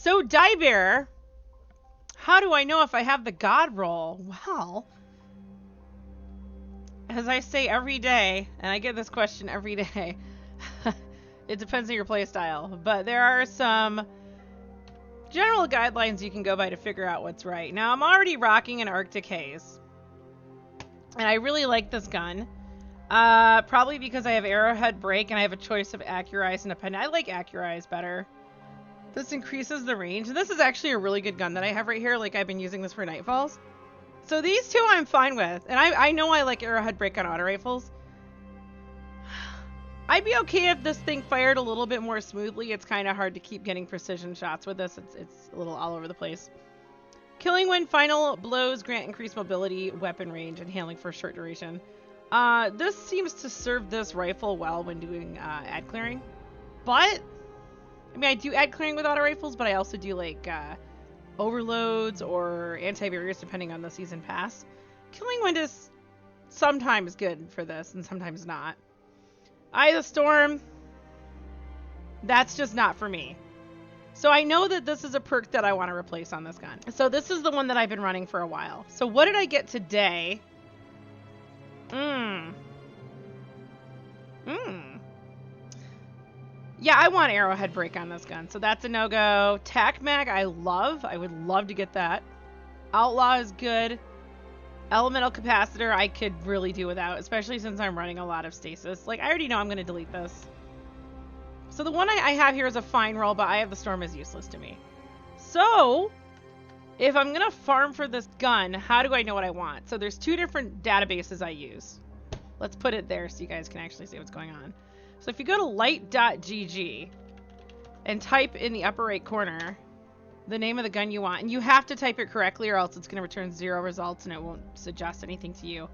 So, Die Bear, how do I know if I have the God roll? Well, as I say every day, and I get this question every day, it depends on your playstyle, but there are some general guidelines you can go by to figure out what's right. Now, I'm already rocking an Arctic Haze, and I really like this gun. Probably because I have Arrowhead Break and I have a choice of Accurize and Appendix. I like Accurize better. This increases the range, and this is actually a really good gun that I have right here. Like, I've been using this for Nightfalls. So these two I'm fine with, and I know I like Arrowhead Break on auto rifles. I'd be okay if this thing fired a little bit more smoothly. It's kind of hard to keep getting precision shots with this. It's a little all over the place. Killing Wind final blows grant increased mobility, weapon range, and handling for a short duration. This seems to serve this rifle well when doing ad clearing. But, I mean, I do ad clearing with auto rifles, but I also do like overloads or anti-barriers depending on the season pass. Killing Wind is sometimes good for this and sometimes not. Eye of the Storm, that's just not for me. So I know that this is a perk that I want to replace on this gun. So this is the one that I've been running for a while. So what did I get today? Yeah, I want Arrowhead Break on this gun, so that's a no-go. Tac Mag, I love. I would love to get that. Outlaw is good. Elemental Capacitor, I could really do without, especially since I'm running a lot of stasis. Like, I already know I'm going to delete this. So the one I have here is a fine roll, but Eye of the Storm is useless to me. So, if I'm going to farm for this gun, how do I know what I want? So there's two different databases I use. Let's put it there so you guys can actually see what's going on. So if you go to light.gg and type in the upper right corner the name of the gun you want, and you have to type it correctly or else it's going to return 0 results and it won't suggest anything to you.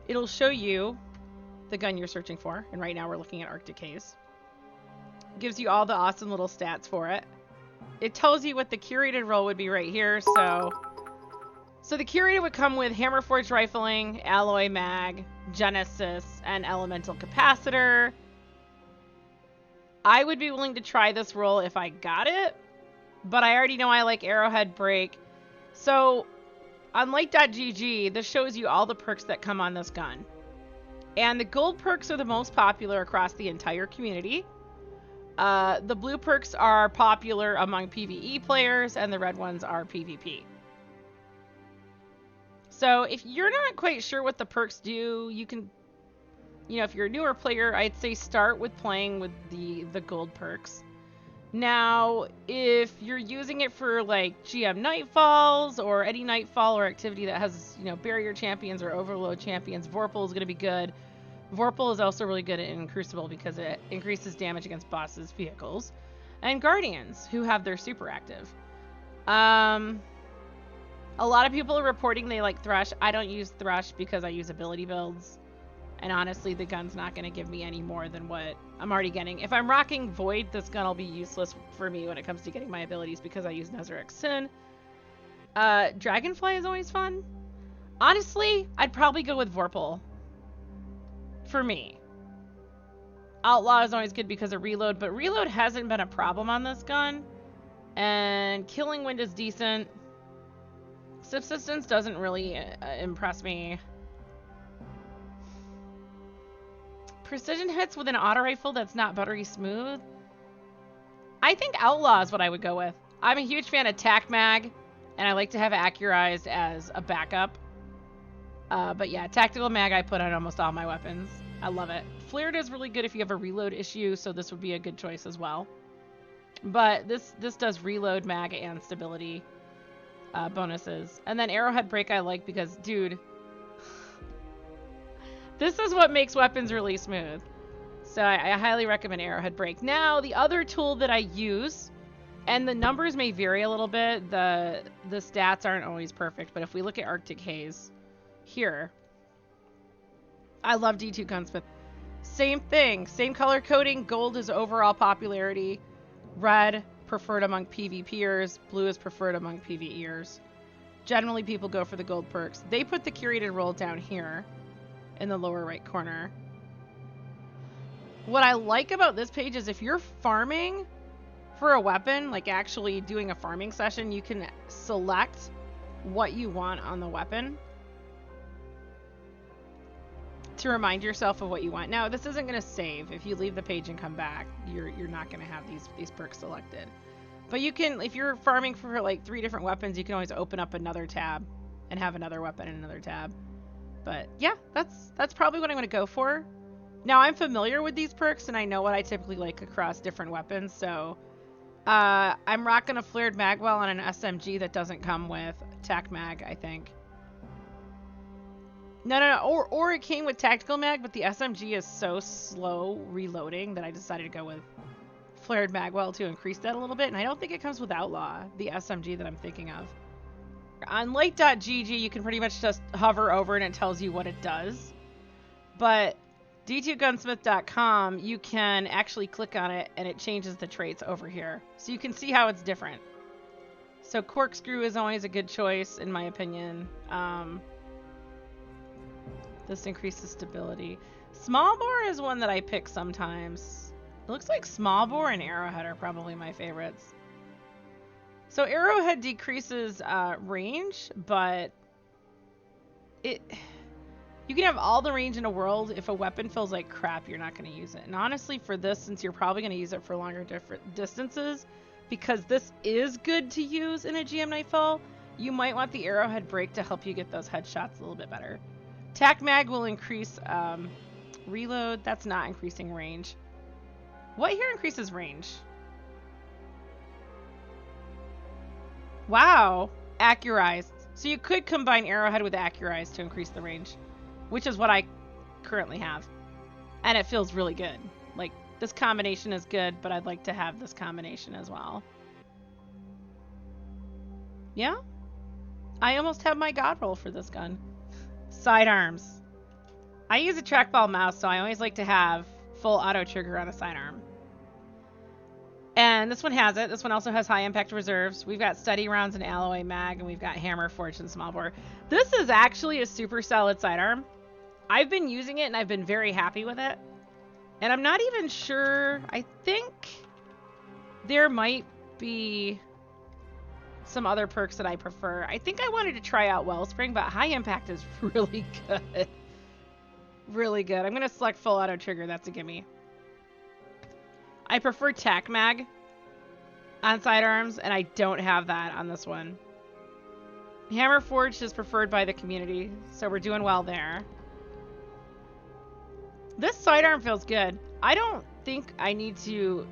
It'll show you the gun you're searching for, and right now we're looking at Arctic Haze. It gives you all the awesome little stats for it. It tells you what the curated roll would be right here, so the curated would come with Hammerforged Rifling, Alloy Mag, Genesis, and Elemental Capacitor. I would be willing to try this roll if I got it, but I already know I like Arrowhead Break. So on light.gg, this shows you all the perks that come on this gun. And the gold perks are the most popular across the entire community. The blue perks are popular among PvE players, and the red ones are PvP. So if you're not quite sure what the perks do, you can, if you're a newer player, I'd say start with playing with the gold perks. Now, if you're using it for like GM Nightfalls or any Nightfall or activity that has, barrier champions or overload champions, Vorpal is going to be good. Vorpal is also really good in Crucible because it increases damage against bosses' vehicles. And Guardians, who have their super active. A lot of people are reporting they like Thrush. I don't use Thrush because I use ability builds. And honestly, the gun's not going to give me any more than what I'm already getting. If I'm rocking Void, this gun will be useless for me when it comes to getting my abilities because I use Nezarec Sin. Dragonfly is always fun. Honestly, I'd probably go with Vorpal. For me. Outlaw is always good because of reload, but reload hasn't been a problem on this gun. And Killing Wind is decent. Subsistence doesn't really impress me. Precision hits with an auto rifle that's not buttery smooth. I think Outlaw is what I would go with. I'm a huge fan of Tac Mag, and I like to have Accurized as a backup. But yeah, Tactical Mag I put on almost all my weapons. I love it. Flared is really good if you have a reload issue, so this would be a good choice as well. But this does reload, mag, and stability bonuses. And then Arrowhead Break I like because, dude, this is what makes weapons really smooth. So I highly recommend Arrowhead Break. Now, the other tool that I use, and the numbers may vary a little bit, the stats aren't always perfect, but if we look at Arctic Haze here, I love D2 Gunsmith. Same thing, same color coding. Gold is overall popularity. Red, preferred among PvPers. Blue is preferred among PvEers. Generally, people go for the gold perks. They put the curated roll down here in the lower right corner. What I like about this page is if you're farming for a weapon, like actually doing a farming session, you can select what you want on the weapon to remind yourself of what you want. Now, this isn't going to save. If you leave the page and come back, you're not going to have these perks selected. But you can, if you're farming for like 3 different weapons, you can always open up another tab and have another weapon in another tab. But yeah, that's probably what I'm going to go for. Now, I'm familiar with these perks and I know what I typically like across different weapons, so I'm rocking a flared magwell on an SMG that doesn't come with tac mag, I think. No. Or it came with tactical mag, but the SMG is so slow reloading that I decided to go with flared magwell to increase that a little bit. And I don't think it comes with outlaw, the SMG that I'm thinking of. On light.gg, you can pretty much just hover over and it tells you what it does. But d2gunsmith.com, you can actually click on it and it changes the traits over here. So you can see how it's different. So corkscrew is always a good choice, in my opinion. This increases stability. Small bore is one that I pick sometimes. It looks like small bore and arrowhead are probably my favorites. So arrowhead decreases range, but you can have all the range in a world. If a weapon feels like crap, you're not going to use it. And honestly, for this, since you're probably going to use it for longer distances, because this is good to use in a GM Nightfall, you might want the arrowhead break to help you get those headshots a little bit better. Tac mag will increase reload. That's not increasing range. What here increases range? Wow. Accurized. So you could combine arrowhead with accurized to increase the range, which is what I currently have. And it feels really good. Like, this combination is good, but I'd like to have this combination as well. Yeah? I almost have my god roll for this gun. Sidearms. I use a trackball mouse, so I always like to have full auto trigger on a sidearm. And this one has it. This one also has high impact reserves. We've got steady rounds and alloy mag, and we've got hammer forged and small bore. This is actually a super solid sidearm. I've been using it and I've been very happy with it. And I'm not even sure. I think there might be some other perks that I prefer. I think I wanted to try out Wellspring, but high impact is really good. Really good. I'm going to select full auto trigger. That's a gimme. I prefer tac mag on sidearms, and I don't have that on this one. Hammer forged is preferred by the community, so we're doing well there. This sidearm feels good. I don't think I need to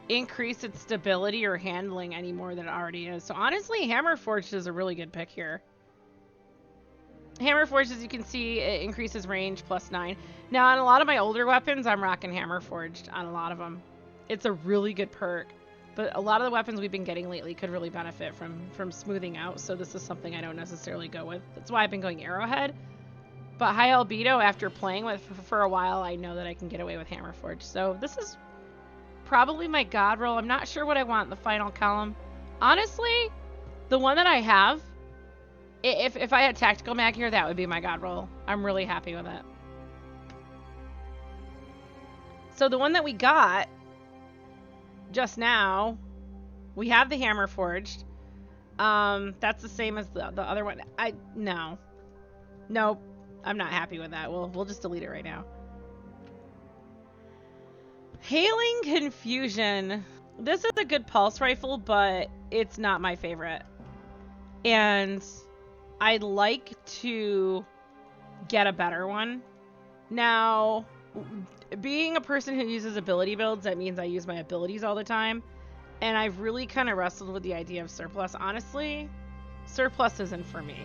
increase its stability or handling any more than it already is. So honestly, hammer forged is a really good pick here. Hammer forged, as you can see, it increases range +9. Now, on a lot of my older weapons, I'm rocking hammer forged on a lot of them. It's a really good perk, but a lot of the weapons we've been getting lately could really benefit from smoothing out, so this is something I don't necessarily go with. That's why I've been going arrowhead. But high albedo, after playing with for a while, I know that I can get away with hammer forged. So this is probably my god roll. I'm not sure what I want in the final column. Honestly, the one that I have, if I had tactical mag here, that would be my god roll. I'm really happy with it. So the one that we got just now, we have the hammer forged. That's the same as the other one. Nope, I'm not happy with that. We'll just delete it right now. Hailing Confusion. This is a good pulse rifle, but it's not my favorite. And I'd like to get a better one. Now, being a person who uses ability builds, that means I use my abilities all the time. And I've really kind of wrestled with the idea of surplus. Honestly, surplus isn't for me.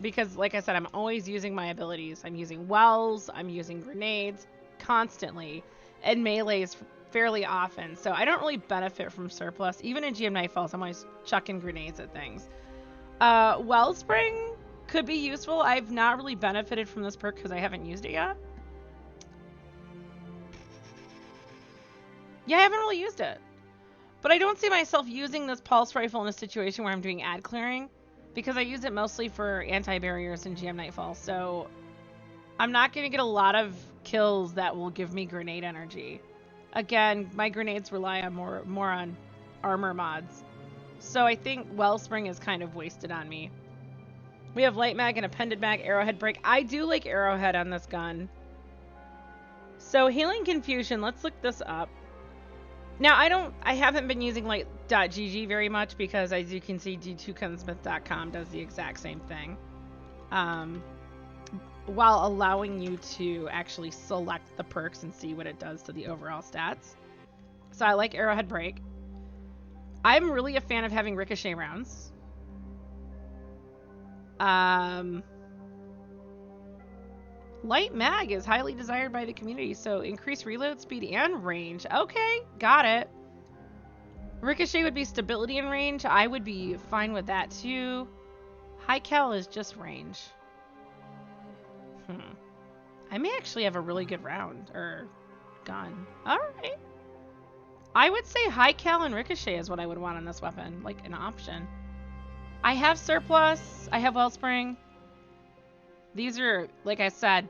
Because, like I said, I'm always using my abilities. I'm using wells, I'm using grenades constantly, and melees fairly often. So I don't really benefit from surplus. Even in GM Nightfalls, I'm always chucking grenades at things. Wellspring could be useful. I've not really benefited from this perk because I haven't used it yet. Yeah, I haven't really used it. But I don't see myself using this pulse rifle in a situation where I'm doing ad clearing, because I use it mostly for anti-barriers in GM Nightfall. So I'm not going to get a lot of kills that will give me grenade energy. Again, my grenades rely on more on armor mods. So I think Wellspring is kind of wasted on me. We have Light Mag and Appended Mag, Arrowhead Break. I do like Arrowhead on this gun. So Healing Confusion, let's look this up. Now, I haven't been using light.gg very much because, as you can see, d2gunsmith.com does the exact same thing. While allowing you to actually select the perks and see what it does to the overall stats. So I like Arrowhead Break. I'm really a fan of having ricochet rounds. Light Mag is highly desired by the community, so increase reload speed and range. Okay, got it. Ricochet would be stability and range. I would be fine with that too. High cal is just range. I may actually have a really good round or gun. Alright. I would say high cal and ricochet is what I would want on this weapon, like an option. I have surplus. I have wellspring. These are, like I said,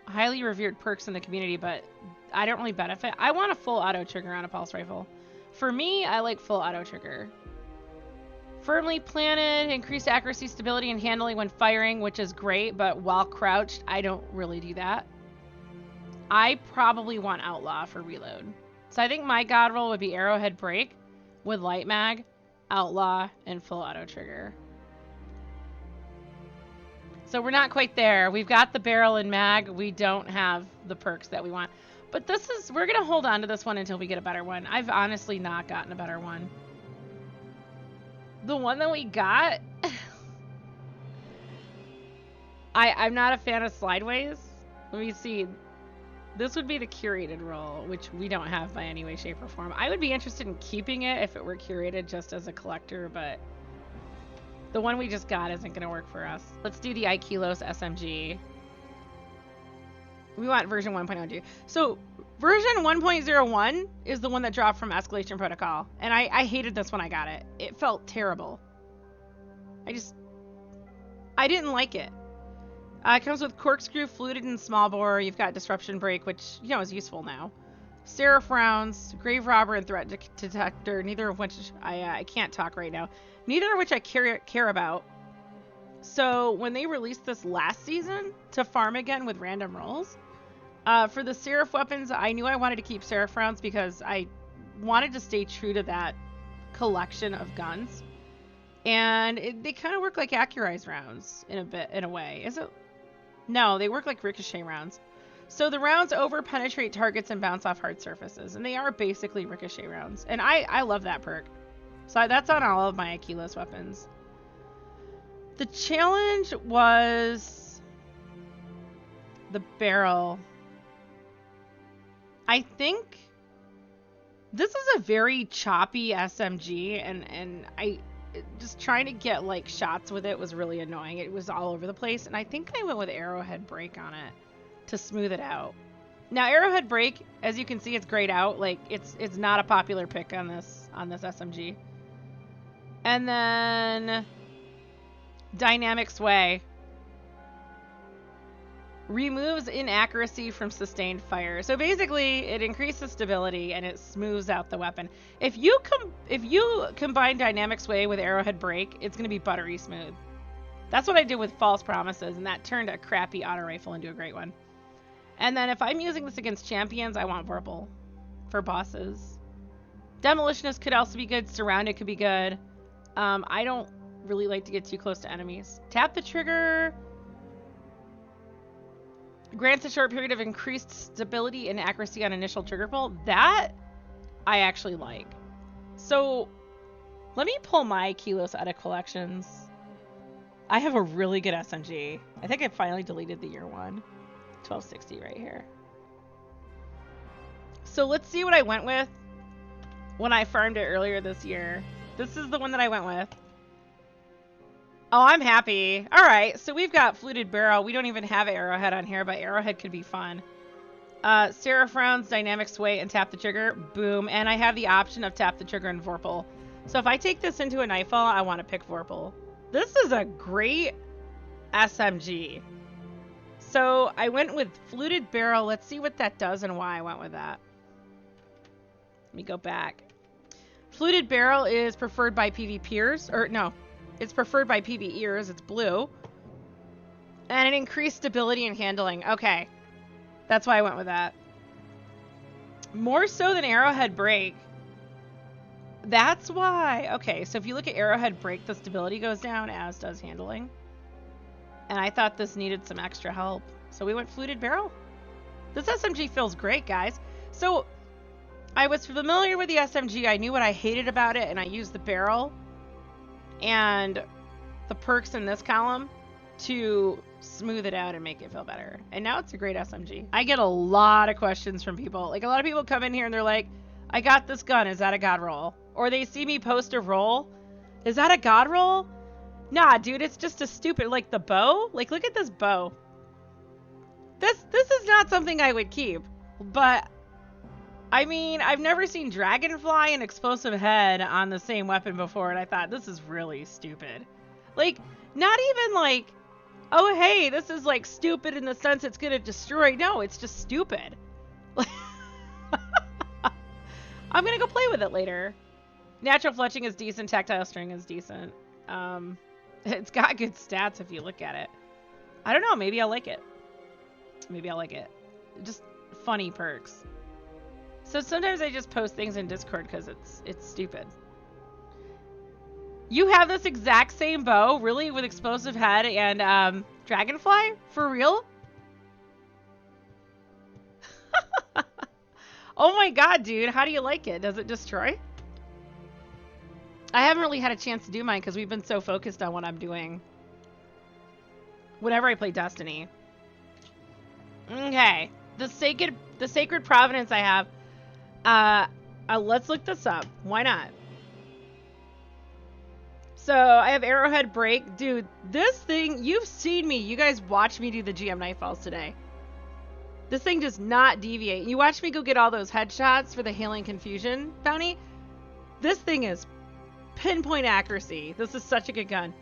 highly revered perks in the community, but I don't really benefit. I want a full auto trigger on a pulse rifle. For me, I like full auto trigger. Firmly planted, increased accuracy, stability, and handling when firing, which is great, but while crouched, I don't really do that. I probably want outlaw for reload. So I think my god roll would be Arrowhead Break with light mag, outlaw, and full auto trigger. So we're not quite there. We've got the barrel and mag. We don't have the perks that we want. But we're going to hold on to this one until we get a better one. I've honestly not gotten a better one. The one that we got, I'm not a fan of slideways. Let me see. This would be the curated roll, which we don't have by any way, shape, or form. I would be interested in keeping it if it were curated just as a collector, but the one we just got isn't going to work for us. Let's do the Ikilos SMG. We want version 1.02. So version 1.01 is the one that dropped from Escalation Protocol. And I hated this when I got it. It felt terrible. I didn't like it. It comes with Corkscrew, Fluted, and Small Bore. You've got Disruption Break, which, you know, is useful now. Seraph Rounds, Grave Robber, and Threat Detector, neither of which I can't talk right now. Neither of which I care about. So when they released this last season to farm again with random rolls, for the Seraph weapons, I knew I wanted to keep Seraph Rounds because I wanted to stay true to that collection of guns. And they kind of work like Accurized rounds in a way. Is it? No, they work like ricochet rounds. So the rounds over-penetrate targets and bounce off hard surfaces. And they are basically ricochet rounds. And I love that perk. So that's on all of my Aquilos weapons. The challenge was the barrel. I think this is a very choppy SMG, and I just trying to get like shots with it was really annoying. It was all over the place, and I think I went with Arrowhead Break on it to smooth it out. Now Arrowhead Break, as you can see, it's grayed out. Like it's not a popular pick on this SMG. And then Dynamic Sway removes inaccuracy from sustained fire. So basically, it increases stability and it smooths out the weapon. If you combine Dynamic Sway with Arrowhead Break, it's going to be buttery smooth. That's what I did with False Promises, and that turned a crappy auto rifle into a great one. And then if I'm using this against champions, I want Vorpal for bosses. Demolitionist could also be good. Surrounded could be good. I don't really like to get too close to enemies. Tap the trigger. Grants a short period of increased stability and accuracy on initial trigger pull. That I actually like. So let me pull my Kilos out of collections. I have a really good SMG. I think I finally deleted the year one. 1260 right here. So let's see what I went with when I farmed it earlier this year. This is the one that I went with. Oh, I'm happy. All right, so we've got Fluted Barrel. We don't even have Arrowhead on here, but Arrowhead could be fun. Seraph Rounds, Dynamic Sway, and Tap the Trigger. Boom. And I have the option of Tap the Trigger and Vorpal. So if I take this into a Nightfall, I want to pick Vorpal. This is a great SMG. So I went with Fluted Barrel. Let's see what that does and why I went with that. Let me go back. Fluted barrel is preferred by PvPers, or no, it's preferred by PvEers. It's blue. And it increased stability and handling. Okay. That's why I went with that. More so than Arrowhead Break. That's why. Okay, so if you look at Arrowhead Break, the stability goes down, as does handling. And I thought this needed some extra help. So we went Fluted Barrel. This SMG feels great, guys. So I was familiar with the SMG. I knew what I hated about it, and I used the barrel and the perks in this column to smooth it out and make it feel better. And now it's a great SMG. I get a lot of questions from people. Like, a lot of people come in here and they're like, I got this gun. Is that a god roll? Or they see me post a roll. Is that a god roll? Nah, dude, it's just a stupid, like the bow. Like, look at this bow. This is not something I would keep. But, I mean, I've never seen Dragonfly and Explosive Head on the same weapon before, and I thought, this is really stupid. Like, not even like, oh, hey, this is like stupid in the sense it's going to destroy. No, it's just stupid. I'm going to go play with it later. Natural fletching is decent. Tactile string is decent. It's got good stats if you look at it. I don't know. Maybe I'll like it. Maybe I'll like it. Just funny perks. So sometimes I just post things in Discord because it's stupid. You have this exact same bow, really, with Explosive Head and Dragonfly? For real? Oh my god, dude. How do you like it? Does it destroy? I haven't really had a chance to do mine because we've been so focused on what I'm doing. Whenever I play Destiny. Okay. The Sacred Provenance I have. Let's look this up. Why not? So, I have Arrowhead Break. Dude, this thing, you've seen me. You guys watched me do the GM Nightfalls today. This thing does not deviate. You watched me go get all those headshots for the Hailing Confusion bounty. This thing is pinpoint accuracy. This is such a good gun.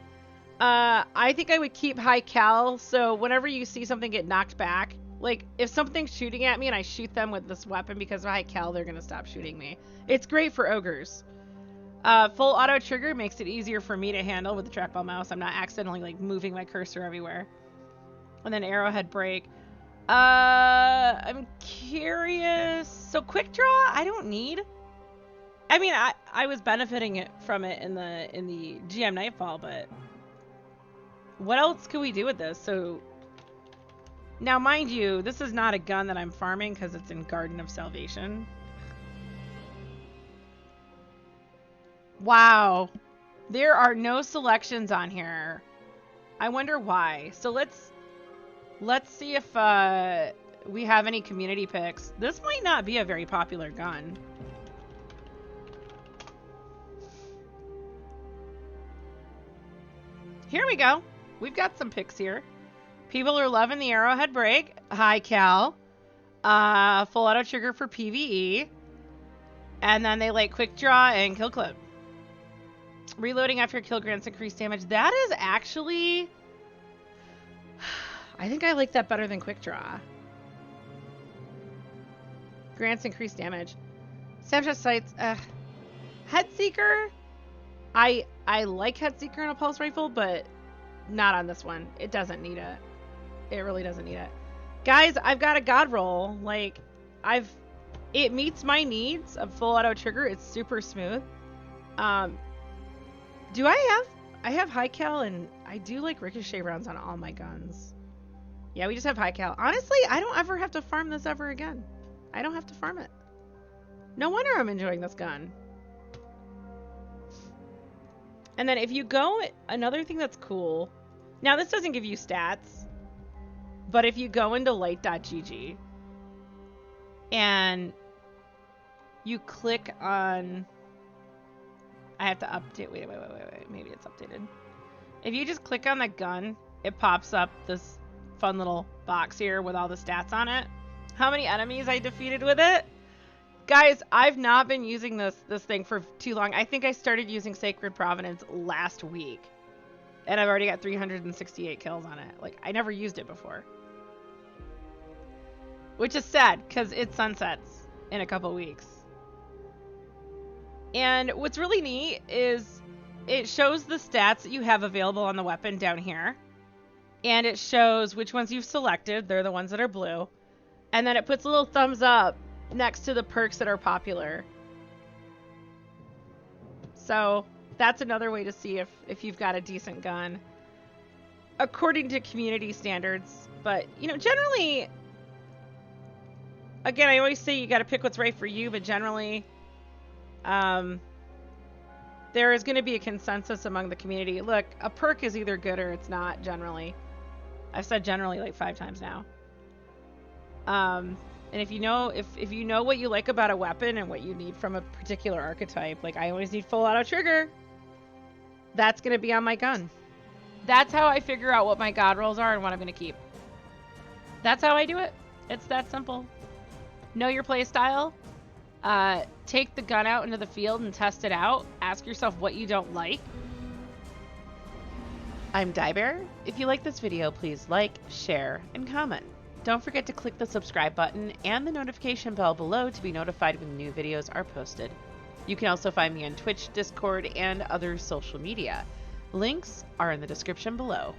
I think I would keep high cal, so whenever you see something get knocked back, like, if something's shooting at me and I shoot them with this weapon because of high cal, they're going to stop shooting me. It's great for ogres. Full auto trigger makes it easier for me to handle with the trackball mouse. I'm not accidentally, like, moving my cursor everywhere. And then Arrowhead Break. I'm curious. So quick draw, I don't need. I mean, I was benefiting from it in the GM Nightfall, but what else could we do with this? So now, mind you, this is not a gun that I'm farming because it's in Garden of Salvation. Wow, there are no selections on here. I wonder why. So let's see if we have any community picks. This might not be a very popular gun. Here we go. We've got some picks here. People are loving the Arrowhead Break. High cal. Full auto trigger for PvE. And then they like quick draw and kill clip. Reloading after kill grants increased damage. That is actually... I think I like that better than quick draw. Grants increased damage. Snapshot sights. Headseeker. I like Headseeker in a pulse rifle, but not on this one. It doesn't need it. It really doesn't need it. Guys, I've got a god roll. Like, it meets my needs of full auto trigger. It's super smooth. Do I have high cal, and I do like ricochet rounds on all my guns. Yeah, we just have high cal. Honestly, I don't ever have to farm this ever again. I don't have to farm it. No wonder I'm enjoying this gun. And then if you go, another thing that's cool. Now, this doesn't give you stats, but if you go into light.gg and you click on, I have to update, wait, maybe it's updated. If you just click on the gun, it pops up this fun little box here with all the stats on it. How many enemies I defeated with it? Guys, I've not been using this thing for too long. I think I started using Sacred Provenance last week. And I've already got 368 kills on it. Like, I never used it before. Which is sad, because it sunsets in a couple weeks. And what's really neat is it shows the stats that you have available on the weapon down here. And it shows which ones you've selected. They're the ones that are blue. And then it puts a little thumbs up next to the perks that are popular. So that's another way to see if you've got a decent gun according to community standards. But, you know, generally, again, I always say you got to pick what's right for you, but generally, there is going to be a consensus among the community. Look, a perk is either good or it's not, generally. I've said generally like 5 times now. And if you know what you like about a weapon and what you need from a particular archetype, like I always need full auto trigger, that's going to be on my gun. That's how I figure out what my god rolls are and what I'm going to keep. That's how I do it. It's that simple. Know your play style. Take the gun out into the field and test it out. Ask yourself what you don't like. I'm Diebear. If you like this video, please like, share, and comment. Don't forget to click the subscribe button and the notification bell below to be notified when new videos are posted. You can also find me on Twitch, Discord, and other social media. Links are in the description below.